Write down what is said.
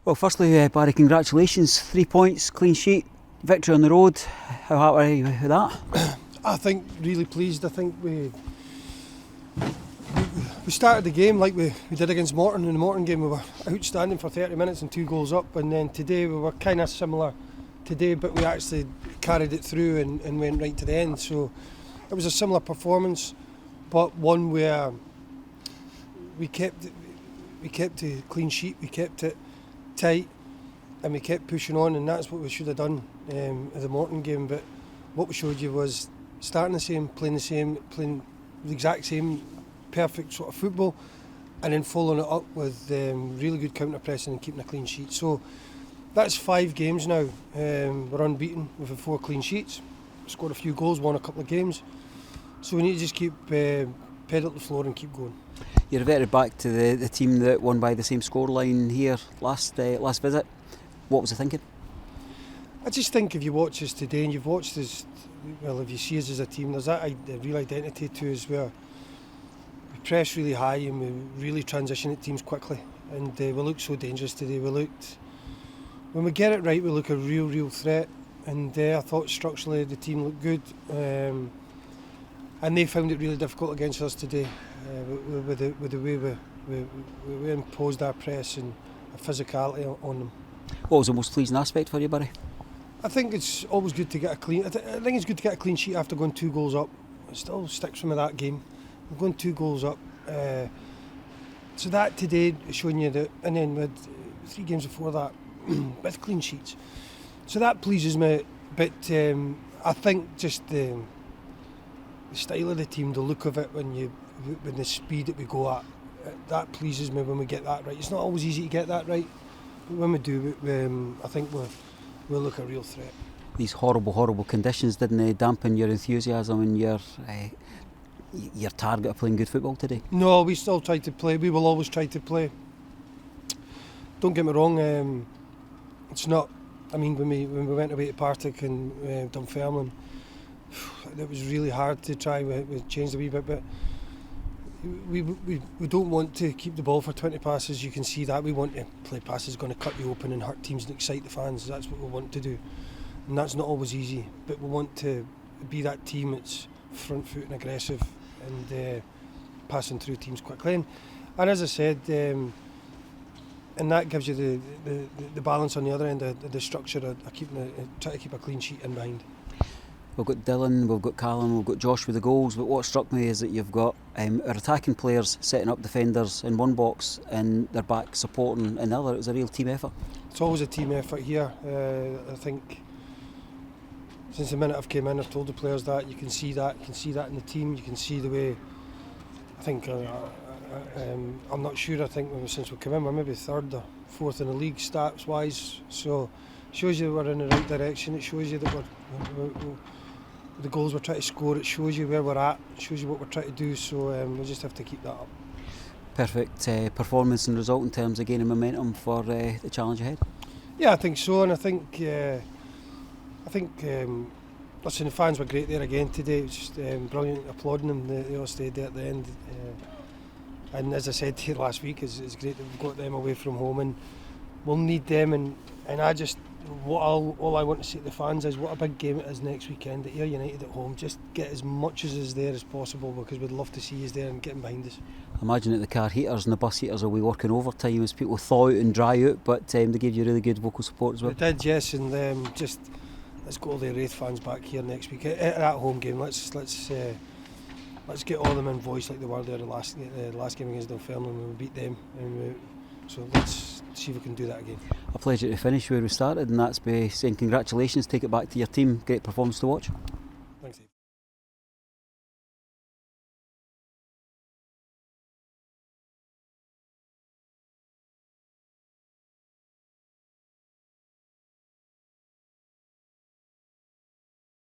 Well, firstly, Barry, congratulations. 3 points, clean sheet, victory on the road. How happy are you with that? I think really pleased. I think we started the game like we did against Morton. In the Morton game we were outstanding for 30 minutes and 2 goals up, and then today we were kind of similar today, but we actually carried it through and went right to the end. So it was a similar performance, but one where we kept a clean sheet, we kept it tight, and we kept pushing on, and that's what we should have done in the Morton game. But what we showed you was starting the same, playing the exact same perfect sort of football, and then following it up with really good counter pressing and keeping a clean sheet. So that's 5 games now. We're unbeaten. We've had 4 clean sheets, scored a few goals, won a couple of games. So we need to just keep pedal to the floor and keep going. You reverted back to the team that won by the same scoreline here last visit. What was the thinking? I just think if you watch us today and you've watched us, well, if you see us as a team, there's that real identity to us where we press really high and we really transition at teams quickly, and we look so dangerous today. When we get it right, we look a real threat, and I thought structurally the team looked good, and they found it really difficult against us today with the way we imposed our press and our physicality on them. What was the most pleasing aspect for you, Barry? I think it's always good to get a clean. I think it's good to get a clean sheet after going 2 goals up. It still sticks from that game. We're going 2 goals up, so that today showing you that, and then we had 3 games before that with clean sheets. So that pleases me, but I think just the style of the team, the look of it, when the speed that we go at, that pleases me when we get that right. It's not always easy to get that right, but when we do, I think we'll look a real threat. These horrible conditions, didn't they dampen your enthusiasm and your target of playing good football today? No, we still tried to play. We will always try to play. Don't get me wrong. It's not. I mean, when we went away to Partick and Dunfermline, it was really hard to try. We changed a wee bit, but we don't want to keep the ball for 20 passes. You can see that we want to play passes going to cut you open and hurt teams and excite the fans. That's what we want to do, and that's not always easy. But we want to be that team that's front foot and aggressive and passing through teams quickly. And as I said, and that gives you the balance on the other end, the structure of try to keep a clean sheet in mind. We've got Dylan, we've got Callum, we've got Josh with the goals, but what struck me is that you've got our attacking players setting up defenders in one box and their back supporting in the other. It was a real team effort. It's always a team effort here. I think since the minute I've came in, I've told the players that. You can see that in the team. You can see the way. I think I'm not sure. I think since we came in, we're maybe 3rd or 4th in the league stats wise. So it shows you we're in the right direction. It shows you that we're the goals we're trying to score. It shows you where we're at. It shows you what we're trying to do. So we just have to keep that up. Perfect performance and result in terms of gaining momentum for the challenge ahead. Yeah, I think so, and I think listen, the fans were great there again today. It was just brilliant, applauding them. They all stayed there at the end. And as I said to you last week, it's great that we've got them away from home, and we'll need them. And I just, all I want to say to the fans is what a big game it is next weekend at Ayr United at home. Just get as much as is there as possible, because we'd love to see you there and getting behind us. I imagine that the car heaters and the bus heaters will be working overtime as people thaw out and dry out, but they gave you really good vocal support as well. They did, yes, and just let's get all the Raith fans back here next week at that home game. Let's get all of them in voice like they were there the last game against Dunfermline when we beat them. So let's see if we can do that again. A pleasure to finish where we started, and that's by saying congratulations, take it back to your team. Great performance to watch.